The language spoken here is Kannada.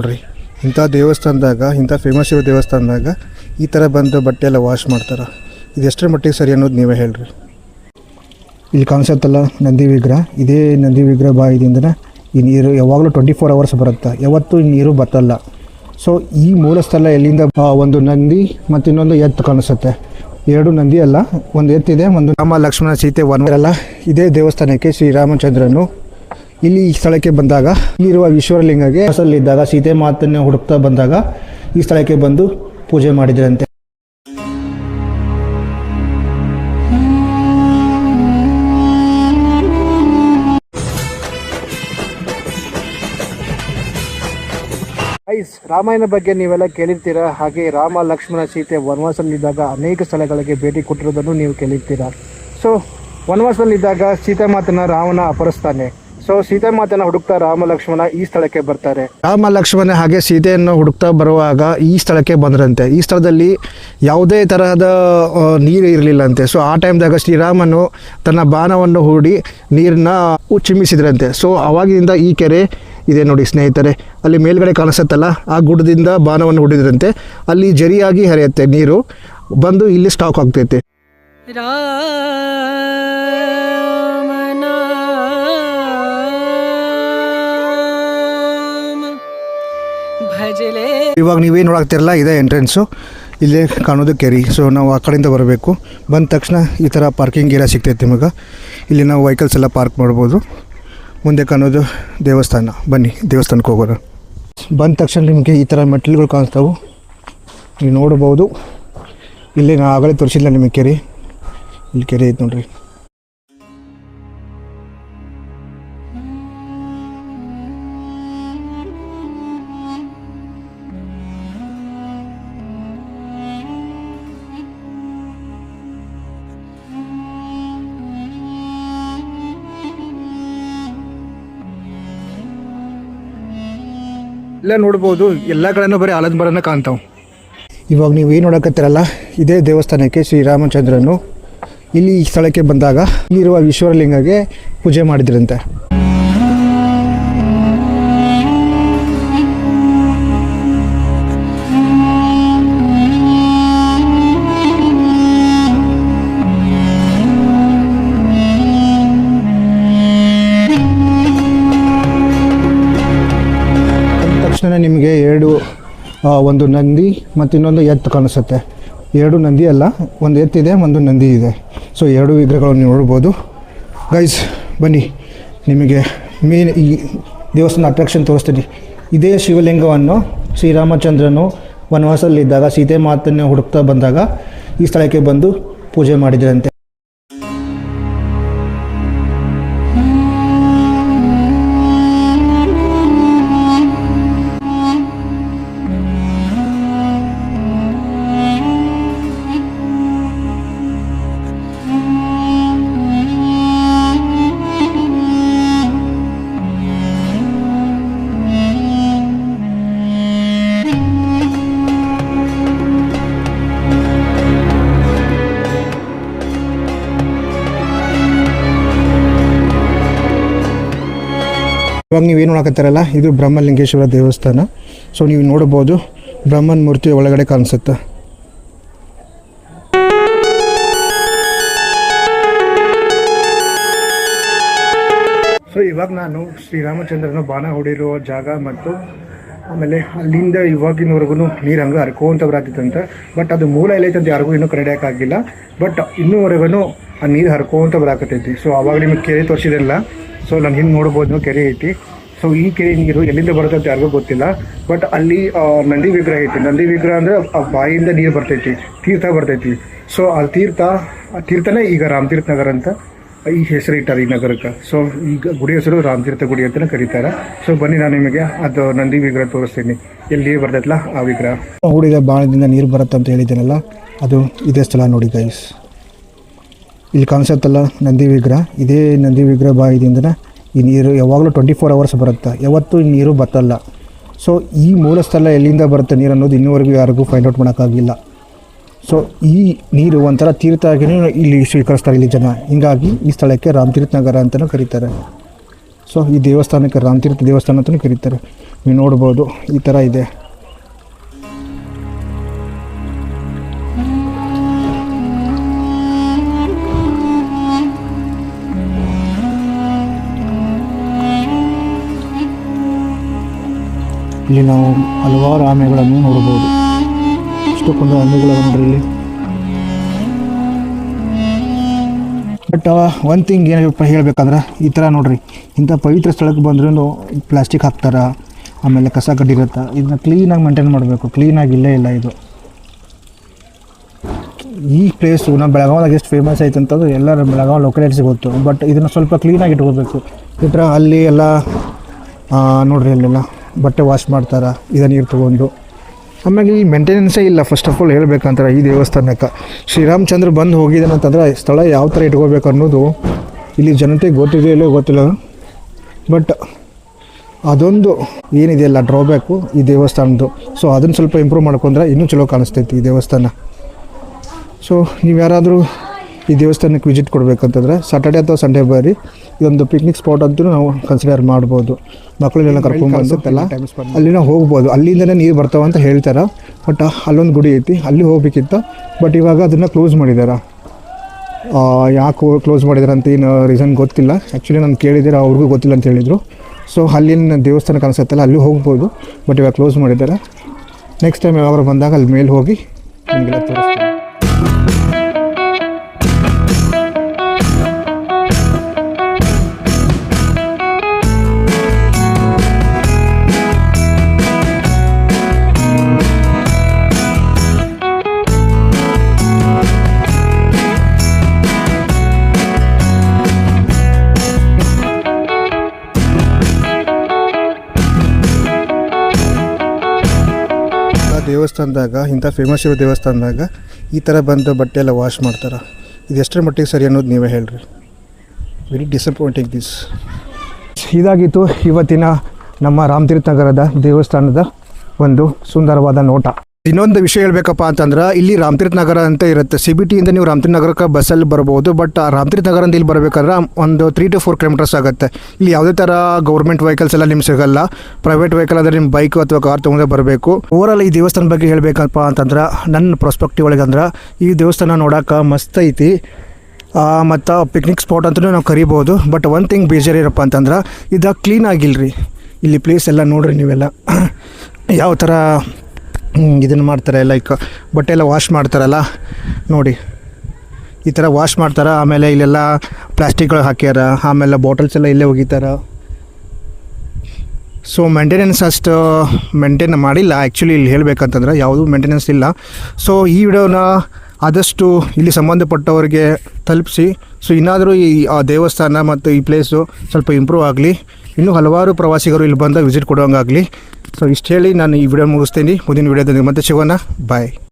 ನೋಡ್ರಿ, ಇಂಥ ದೇವಸ್ಥಾನದಾಗ, ಇಂಥ ಫೇಮಸ್ ಇರೋ ದೇವಸ್ಥಾನದಾಗ ಈ ಥರ ಬಂದು ಬಟ್ಟೆ ಎಲ್ಲ ವಾಶ್ ಮಾಡ್ತಾರೆ. ಇದು ಎಷ್ಟರ ಮಟ್ಟಿಗೆ ಸರಿ ಅನ್ನೋದು ನೀವೇ ಹೇಳ್ರಿ. ಇಲ್ಲಿ ಕಾಣಿಸುತ್ತಲ್ಲ ನಂದಿ ವಿಗ್ರಹ, ಇದೇ ನಂದಿ ವಿಗ್ರಹ ಬಾಯಿದಿಂದ ಈ ನೀರು ಯಾವಾಗಲೂ 24 hours ಬರುತ್ತೆ, ಯಾವತ್ತೂ ಈ ನೀರು ಬತ್ತಲ್ಲ. ಸೊ ಈ ಮೂಲ ಸ್ಥಳ ಎಲ್ಲಿಂದ ಒಂದು ನಂದಿ ಮತ್ತು ಇನ್ನೊಂದು ಎತ್ತು ಕಾಣಿಸುತ್ತೆ. ಎರಡು ನಂದಿ ಅಲ್ಲ, ಒಂದು ಎತ್ತಿದೆ, ಒಂದು ರಾಮ ಲಕ್ಷ್ಮಣ ಸೀತೆ ವನರಲ್ಲ. ಇದೇ ದೇವಸ್ಥಾನಕ್ಕೆ ಶ್ರೀರಾಮಚಂದ್ರನು ಇಲ್ಲಿ ಈ ಸ್ಥಳಕ್ಕೆ ಬಂದಾಗ, ಇಲ್ಲಿರುವ ಈಶ್ವರಲಿಂಗಗೆ ಇದ್ದಾಗ ಸೀತೆ ಮಾತನ್ನು ಹುಡುಕ್ತಾ ಬಂದಾಗ ಈ ಸ್ಥಳಕ್ಕೆ ಬಂದು ಪೂಜೆ ಮಾಡಿದ್ರಂತೆ. ರಾಮಾಯಣ ಬಗ್ಗೆ ನೀವೆಲ್ಲ ಕೇಳಿರ್ತೀರಾ. ಹಾಗೆ ರಾಮ ಲಕ್ಷ್ಮಣ ಸೀತೆ ವನವಾಸದಲ್ಲಿದ್ದಾಗ ಅನೇಕ ಸ್ಥಳಗಳಿಗೆ ಭೇಟಿ ಕೊಟ್ಟಿರೋದನ್ನು ನೀವು ಕೇಳಿರ್ತೀರಾ. ಸೊ ವನವಾಸದಲ್ಲಿದ್ದಾಗ ಸೀತಾಮಾತನ ರಾವಣ ಅಪಹರಿಸ್ತಾನೆ. ಸೊ ಸೀತಾಮಾತನ ಹುಡುಕ್ತಾ ರಾಮ ಲಕ್ಷ್ಮಣ ಈ ಸ್ಥಳಕ್ಕೆ ಬರ್ತಾರೆ. ರಾಮ ಲಕ್ಷ್ಮಣ ಹಾಗೆ ಸೀತೆಯನ್ನು ಹುಡುಕ್ತಾ ಬರುವಾಗ ಈ ಸ್ಥಳಕ್ಕೆ ಬಂದ್ರಂತೆ. ಈ ಸ್ಥಳದಲ್ಲಿ ಯಾವುದೇ ತರಹದ ನೀರು ಇರಲಿಲ್ಲಂತೆ. ಸೊ ಆ ಟೈಮ್ದಾಗ ಶ್ರೀರಾಮನು ತನ್ನ ಬಾಣವನ್ನು ಹೂಡಿ ನೀರನ್ನ ಚಿಮ್ಮಿಸಿದ್ರಂತೆ. ಸೊ ಅವಾಗಿನಿಂದ ಈ ಕೆರೆ ಇದೆ ನೋಡಿ ಸ್ನೇಹಿತರೆ, ಅಲ್ಲಿ ಮೇಲ್ಗಡೆ ಕಾಣಿಸುತ್ತಲ್ಲ, ಆ ಗುಡ್ಡದಿಂದ ಬಾಣವನ್ನು ಹೂಡಿದ್ರಂತೆ. ಅಲ್ಲಿ ಜರಿಯಾಗಿ ಹರಿಯುತ್ತೆ ನೀರು, ಬಂದು ಇಲ್ಲಿ ಸ್ಟಾಕ್ ಆಗ್ತೈತೆ. ಇವಾಗ ನೀವೇನು ನೋಡಾಕ್ತಿರಲ್ಲ, ಇದೇ ಎಂಟ್ರೆನ್ಸು, ಇಲ್ಲೇ ಕಾಣೋದು ಕೆರೆ. ಸೊ ನಾವು ಆ ಕಡೆಯಿಂದ ಬರಬೇಕು. ಬಂದ ತಕ್ಷಣ ಈ ಥರ ಪಾರ್ಕಿಂಗ್ ಏರಿಯಾ ಸಿಗ್ತೈತೆ ನಿಮಗೆ. ಇಲ್ಲಿ ನಾವು ವೆಹಿಕಲ್ಸ್ ಎಲ್ಲ ಪಾರ್ಕ್ ಮಾಡ್ಬೋದು. ಮುಂದೆ ಕಾಣೋದು ದೇವಸ್ಥಾನ. ಬನ್ನಿ ದೇವಸ್ಥಾನಕ್ಕೆ ಹೋಗೋಣ. ಬಂದ ತಕ್ಷಣ ನಿಮಗೆ ಈ ಥರ ಮೆಟ್ಲುಗಳು ಕಾಣಿಸ್ತಾವೆ, ನೀವು ನೋಡ್ಬೋದು. ಇಲ್ಲಿ ನಾನು ಆಗಲೇ ತೋರಿಸಿಲ್ಲ ನಿಮಗೆ ಕೆರೆ, ಇಲ್ಲಿ ಕೆರೆ ಐತೆ ನೋಡ್ರಿ. ಇಲ್ಲ ನೋಡ್ಬೋದು, ಎಲ್ಲ ಕಡೆನೂ ಬರೀ ಆಲದ ಮರನ ಕಾಣ್ತಾವೆ. ಇವಾಗ ನೀವು ಏನು ನೋಡಕತ್ತೀರಲ್ಲ, ಇದೇ ದೇವಸ್ಥಾನಕ್ಕೆ ಶ್ರೀರಾಮಚಂದ್ರನು ಇಲ್ಲಿ ಈ ಸ್ಥಳಕ್ಕೆ ಬಂದಾಗ ಇಲ್ಲಿರುವ ಈಶ್ವರಲಿಂಗಗೆ ಪೂಜೆ ಮಾಡಿದ್ರಂತೆ. ನಿಮಗೆ ಒಂದು ನಂದಿ ಮತ್ತು ಇನ್ನೊಂದು ಎತ್ತು ಕಾಣಿಸುತ್ತೆ. ಎರಡು ನಂದಿ ಅಲ್ಲ, ಒಂದು ಎತ್ತಿದೆ, ಒಂದು ನಂದಿ ಇದೆ. ಸೊ ಎರಡು ವಿಗ್ರಹಗಳನ್ನು ನೋಡ್ಬೋದು ಗೈಸ್. ಬನ್ನಿ, ನಿಮಗೆ ಮೇನ್ ಈ ದೇವಸ್ಥಾನ ಅಟ್ರಾಕ್ಷನ್ ತೋರಿಸ್ತೀನಿ. ಇದೇ ಶಿವಲಿಂಗವನ್ನು ಶ್ರೀರಾಮಚಂದ್ರನು ವನವಾಸದಲ್ಲಿದ್ದಾಗ ಸೀತೆ ಮಾತನ್ನು ಹುಡುಕ್ತಾ ಬಂದಾಗ ಈ ಸ್ಥಳಕ್ಕೆ ಬಂದು ಪೂಜೆ ಮಾಡಿದ್ರಂತೆ. ಇವಾಗ ನೀವೇನು ನೋಡಕತ್ತಾರಲ್ಲ, ಇದು ಬ್ರಹ್ಮಲಿಂಗೇಶ್ವರ ದೇವಸ್ಥಾನ. ಸೊ ನೀವು ನೋಡ್ಬೋದು, ಬ್ರಹ್ಮನ ಮೂರ್ತಿ ಒಳಗಡೆ ಕಾಣಿಸುತ್ತೆ. ಸೊ ಇವಾಗ ನಾನು ಶ್ರೀರಾಮಚಂದ್ರನ ಬಾಣ ಹೊಡಿರೋ ಜಾಗ ಮತ್ತು ಆಮೇಲೆ ಅಲ್ಲಿಂದ ಇವಾಗಿನವರೆಗೂ ನೀರು ಹಂಗೆ ಹರ್ಕೋಂತ ಬರತ್ತಿತ್ತಂತೆ. ಬಟ್ ಅದು ಮೂಲ ಎಲ್ಲೈತಂತ ಯಾರಿಗೂ ಇನ್ನೂ ಕಂಡಿಡಿಯೋಕ್ಕಾಗಿಲ್ಲ. ಬಟ್ ಇನ್ನೂವರೆಗೂ ಆ ನೀರು ಹರ್ಕೋಂತ ಬರಾಕತ್ತೈತಿ. ಸೊ ಅವಾಗ ನಿಮಗೆ ಕೆರೆ ತೋರಿಸಿದಿಲ್ಲ. ಸೊ ನಾನು ಹಿಂಗೆ ನೋಡ್ಬೋದು, ಕೆರೆ ಐತಿ. ಸೊ ಈ ಕೆರೆ ನೀರು ಎಲ್ಲಿಂದ ಬರುತ್ತೆ ಅಂತ ಯಾರಿಗೂ ಗೊತ್ತಿಲ್ಲ. ಬಟ್ ಅಲ್ಲಿ ನಂದಿ ವಿಗ್ರಹ ಐತಿ. ನಂದಿ ವಿಗ್ರಹ ಅಂದರೆ ಆ ಬಾಯಿಯಿಂದ ನೀರು ಬರ್ತೈತಿ, ತೀರ್ಥ ಬರ್ತೈತಿ. ಸೊ ಆ ತೀರ್ಥನೇ ಈಗ ರಾಮತೀರ್ಥ ನಗರ ಅಂತ ಈ ಹೆಸರು ಇಟ್ಟಾರೆ ಈ ನಗರಕ್ಕೆ. ಸೊ ಈಗ ಗುಡಿ ಹೆಸರು ರಾಮತೀರ್ಥ ಗುಡಿ ಅಂತಲೇ ಕರೀತಾರೆ. ಸೊ ಬನ್ನಿ, ನಾನು ನಿಮಗೆ ಅದು ನಂದಿ ವಿಗ್ರಹ ತೋರಿಸ್ತೀನಿ, ಎಲ್ಲಿ ಬರ್ತೈತಲ್ಲ ಆ ವಿಗ್ರಹ. ಹೂಡಿದ ಬಾಣದಿಂದ ನೀರು ಬರುತ್ತೆ ಅಂತ ಹೇಳಿದ್ದೇನಲ್ಲ, ಅದು ಇದೇ ಸ್ಥಳ ನೋಡಿ ಗೈಸ್. ಇಲ್ಲಿ ಕಾಣಿಸುತ್ತಲ್ಲ ನಂದಿ ವಿಗ್ರಹ, ಇದೇ ನಂದಿ ವಿಗ್ರಹ ಬಾಯಿದಿಂದ ಈ ನೀರು ಯಾವಾಗಲೂ 24 hours ಬರುತ್ತೆ, ಯಾವತ್ತೂ ಈ ನೀರು ಬತ್ತಲ್ಲ. ಸೊ ಈ ಮೂಲ ಸ್ಥಳ ಎಲ್ಲಿಂದ ಬರುತ್ತೆ ನೀರು ಅನ್ನೋದು ಇನ್ನೂವರೆಗೂ ಯಾರಿಗೂ ಫೈಂಡ್ ಔಟ್ ಮಾಡೋಕ್ಕಾಗಿಲ್ಲ. ಸೊ ಈ ನೀರು ಒಂಥರ ತೀರ್ಥ ಆಗಿಯೂ ಇಲ್ಲಿ ಸ್ವೀಕರಿಸ್ತಾರೆ ಇಲ್ಲಿ ಜನ. ಹೀಗಾಗಿ ಈ ಸ್ಥಳಕ್ಕೆ ರಾಮತೀರ್ಥ ನಗರ ಅಂತಲೂ ಕರೀತಾರೆ. ಸೊ ಈ ದೇವಸ್ಥಾನಕ್ಕೆ ರಾಮತೀರ್ಥ ದೇವಸ್ಥಾನ ಅಂತಲೂ ಕರೀತಾರೆ. ನೀವು ನೋಡ್ಬೋದು ಈ ಥರ ಇದೆ. ಇಲ್ಲಿ ನಾವು ಹಲವಾರು ಆಮೆಗಳನ್ನು ನೋಡ್ಬೋದು. ಇಷ್ಟಕ್ಕೊಂದು ಆಮೆಗಳು ನೋಡ್ರಿ ಇಲ್ಲಿ. ಬಟ್ ಒಂದು ಥಿಂಗ್ ಏನಪ್ಪ ಹೇಳ್ಬೇಕಂದ್ರೆ ಈ ಥರ ನೋಡ್ರಿ, ಇಂಥ ಪವಿತ್ರ ಸ್ಥಳಕ್ಕೆ ಬಂದ್ರೂ ಪ್ಲಾಸ್ಟಿಕ್ ಹಾಕ್ತಾರೆ, ಆಮೇಲೆ ಕಸ ಕಡ್ಡಿರುತ್ತೆ. ಇದನ್ನ ಕ್ಲೀನಾಗಿ ಮೇಂಟೈನ್ ಮಾಡಬೇಕು. ಕ್ಲೀನಾಗಿ ಇಲ್ಲೇ ಇಲ್ಲ ಇದು. ಈ ಪ್ಲೇಸು ನಮ್ಮ ಬೆಳಗಾವಿದಾಗ ಎಷ್ಟು ಫೇಮಸ್ ಐತೆ ಅಂತಂದ್ರೆ ಎಲ್ಲರ ಬೆಳಗಾವಿ ಲೊಕಲಿಟಿಗೆ ಗೊತ್ತು. ಬಟ್ ಇದನ್ನು ಸ್ವಲ್ಪ ಕ್ಲೀನಾಗಿ ಇಟ್ಕೋಬೇಕು. ಈ ಥರ ಅಲ್ಲಿ ಎಲ್ಲ ನೋಡ್ರಿ ಅಲ್ಲೆಲ್ಲ ಬಟ್ಟೆ ವಾಶ್ ಮಾಡ್ತಾರೆ ಇದನ್ನು ನೀರು ತೊಗೊಂಡು. ಆಮೇಲೆ ಈ ಮೇಂಟೆನೆನ್ಸೇ ಇಲ್ಲ ಫಸ್ಟ್ ಆಫ್ ಆಲ್ ಹೇಳ್ಬೇಕಂತಾರೆ ಈ ದೇವಸ್ಥಾನಕ್ಕೆ. ಶ್ರೀರಾಮಚಂದ್ರ ಬಂದು ಹೋಗಿದ್ದಾನಂತಂದ್ರೆ ಸ್ಥಳ ಯಾವ ಥರ ಇಟ್ಕೋಬೇಕು ಅನ್ನೋದು ಇಲ್ಲಿ ಜನತೆಗೆ ಗೊತ್ತಿದೆಯಲ್ಲೋ ಗೊತ್ತಿಲ್ಲ. ಬಟ್ ಅದೊಂದು ಏನಿದೆಯಲ್ಲ ಡ್ರಾಬ್ಯಾಕು ಈ ದೇವಸ್ಥಾನದ್ದು. ಸೊ ಅದನ್ನು ಸ್ವಲ್ಪ ಇಂಪ್ರೂವ್ ಮಾಡ್ಕೊಂಡ್ರೆ ಇನ್ನೂ ಚಲೋ ಕಾಣಿಸ್ತೈತಿ ಈ ದೇವಸ್ಥಾನ. ಸೊ ನೀವು ಯಾರಾದರೂ ಈ ದೇವಸ್ಥಾನಕ್ಕೆ ವಿಸಿಟ್ ಕೊಡಬೇಕಂತಂದ್ರೆ ಸಾಟರ್ಡೆ ಅಥವಾ ಸಂಡೇ ಬರ್ರಿ. ಇದೊಂದು ಪಿಕ್ನಿಕ್ ಸ್ಪಾಟ್ ಅಂತೂ ನಾವು ಕನ್ಸಿಡರ್ ಮಾಡ್ಬೋದು. ಮಕ್ಕಳನ್ನೆಲ್ಲ ಕರ್ಕೊಂಡ್ಬಂದುತ್ತಲ್ಲ ಅಲ್ಲಿ ನಾವು ಹೋಗ್ಬೋದು. ಅಲ್ಲಿಂದನೇ ನೀರು ಬರ್ತಾವೆ ಅಂತ ಹೇಳ್ತಾರೆ. ಬಟ್ ಅಲ್ಲೊಂದು ಗುಡಿ ಐತಿ, ಅಲ್ಲಿ ಹೋಗ್ಬೇಕಿತ್ತು. ಬಟ್ ಇವಾಗ ಅದನ್ನು ಕ್ಲೋಸ್ ಮಾಡಿದ್ದಾರೆ. ಯಾಕೆ ಕ್ಲೋಸ್ ಮಾಡಿದ್ದಾರೆ ಅಂತ ಏನು ರೀಸನ್ ಗೊತ್ತಿಲ್ಲ. ಆ್ಯಕ್ಚುಲಿ ನಾನು ಕೇಳಿದರೆ ಅವ್ರಿಗೂ ಗೊತ್ತಿಲ್ಲ ಅಂತ ಹೇಳಿದರು. ಸೊ ಅಲ್ಲಿನ ದೇವಸ್ಥಾನ ಕಾಣಿಸುತ್ತಲ್ಲ ಅಲ್ಲಿ ಹೋಗ್ಬೋದು. ಬಟ್ ಇವಾಗ ಕ್ಲೋಸ್ ಮಾಡಿದ್ದಾರೆ. ನೆಕ್ಸ್ಟ್ ಟೈಮ್ ಯಾವಾಗ ಬಂದಾಗ ಅಲ್ಲಿ ಮೇಲೆ ಹೋಗಿ ನಿಮಗೆಲ್ಲ ತೋರಿಸ್ತೀನಿ. ದೇವಸ್ಥಾನದಾಗ ಇಂಥ ಫೇಮಸ್ ಇರೋ ದೇವಸ್ಥಾನದಾಗ ಈ ಥರ ಬಂದು ಬಟ್ಟೆ ಎಲ್ಲ ವಾಶ್ ಮಾಡ್ತಾರೆ. ಇದು ಎಷ್ಟರ ಮಟ್ಟಿಗೆ ಸರಿ ಅನ್ನೋದು ನೀವೇ ಹೇಳ್ರಿ. Very disappointing this. ಇದಾಗಿತ್ತು ಇವತ್ತಿನ ನಮ್ಮ ರಾಮತೀರ್ಥ ನಗರದ ದೇವಸ್ಥಾನದ ಒಂದು ಸುಂದರವಾದ ನೋಟ. ಇನ್ನೊಂದು ವಿಷಯ ಹೇಳ್ಬೇಕಪ್ಪ ಅಂತಂದ್ರೆ ಇಲ್ಲಿ ರಾಮತೀರ್ಥ ನಗರ ಅಂತ ಇರುತ್ತೆ. CBTಯಿಂದ ನೀವು ರಾಮತೀರ್ಥ ನಗರಕ್ಕೆ ಬಸ್ಸಲ್ಲಿ ಬರ್ಬೋದು. ಬಟ್ ರಾಮತೀರ್ಥ ನಗರ ಅಂತ ಇಲ್ಲಿ ಬರಬೇಕಾದ್ರೆ ಒಂದು 3 to 4 ಕಿಲೋಮೀಟರ್ಸ್ ಆಗುತ್ತೆ. ಇಲ್ಲಿ ಯಾವುದೇ ಥರ ಗೌರ್ಮೆಂಟ್ ವೆಹಿಕಲ್ಸ್ ಎಲ್ಲ ನಿಮ್ಗೆ ಸಿಗಲ್ಲ. ಪ್ರೈವೇಟ್ ವೆಹಿಕಲ್ ಅಂದರೆ ನಿಮ್ಮ ಬೈಕು ಅಥವಾ ಕಾರ್ ತೊಗೊಂಡೇ ಬರಬೇಕು. ಓವರಾಲ್ ಈ ದೇವಸ್ಥಾನ ಬಗ್ಗೆ ಹೇಳಬೇಕಪ್ಪ ಅಂತಂದ್ರೆ ನನ್ನ ಪ್ರಾಸ್ಪೆಕ್ಟಿವ್ ಒಳಗೆ ಅಂದ್ರೆ ಈ ದೇವಸ್ಥಾನ ನೋಡೋಕೆ ಮಸ್ತ್ ಐತಿ. ಮತ್ತು ಪಿಕ್ನಿಕ್ ಸ್ಪಾಟ್ ಅಂತಲೂ ನಾವು ಕರಿಬೋದು. ಬಟ್ ಒಂದು ಥಿಂಗ್ ಬೇಜಾರಿರಪ್ಪ ಅಂತಂದ್ರೆ ಇದು ಕ್ಲೀನ್ ಆಗಿಲ್ಲರಿ. ಇಲ್ಲಿ ಪ್ಲೇಸ್ ಎಲ್ಲ ನೋಡ್ರಿ ನೀವೆಲ್ಲ ಯಾವ ಥರ ಇದನ್ನು ಮಾಡ್ತಾರೆ. ಲೈಕ್ ಬಟ್ಟೆ ಎಲ್ಲ ವಾಶ್ ಮಾಡ್ತಾರಲ್ಲ ನೋಡಿ, ಈ ಥರ ವಾಶ್ ಮಾಡ್ತಾರೆ. ಆಮೇಲೆ ಇಲ್ಲೆಲ್ಲ ಪ್ಲಾಸ್ಟಿಕ್ಗಳು ಹಾಕ್ಯಾರ. ಆಮೇಲೆ ಬಾಟಲ್ಸ್ ಎಲ್ಲ ಇಲ್ಲೇ ಒಗಿತಾರೆ. ಸೊ ಮೇಂಟೆನೆನ್ಸ್ ಅಷ್ಟು ಮೇಂಟೈನ್ ಮಾಡಿಲ್ಲ ಆ್ಯಕ್ಚುಲಿ ಇಲ್ಲಿ ಹೇಳಬೇಕಂತಂದ್ರೆ ಯಾವುದೂ ಮೇಂಟೆನೆನ್ಸ್ ಇಲ್ಲ. ಸೊ ಈ ವಿಡಿಯೋನ ಆದಷ್ಟು ಇಲ್ಲಿ ಸಂಬಂಧಪಟ್ಟವರಿಗೆ ತಲುಪಿಸಿ. ಸೊ ಇನ್ನಾದರೂ ಈ ದೇವಸ್ಥಾನ ಮತ್ತು ಈ ಪ್ಲೇಸು ಸ್ವಲ್ಪ ಇಂಪ್ರೂವ್ ಆಗಲಿ. ಇನ್ನೂ ಹಲವಾರು ಪ್ರವಾಸಿಗರು ಇಲ್ಲಿ ಬಂದು ವಿಸಿಟ್ ಕೊಡುವಂಗಾಗಲಿ. ಸೊ ಇಷ್ಟು ಹೇಳಿ ನಾನು ಈ ವಿಡಿಯೋ ಮುಗಿಸ್ತೀನಿ. ಮುಂದಿನ ವಿಡಿಯೋದಲ್ಲಿ ಮತ್ತೆ ಸಿಗೋಣ. ಬಾಯ್.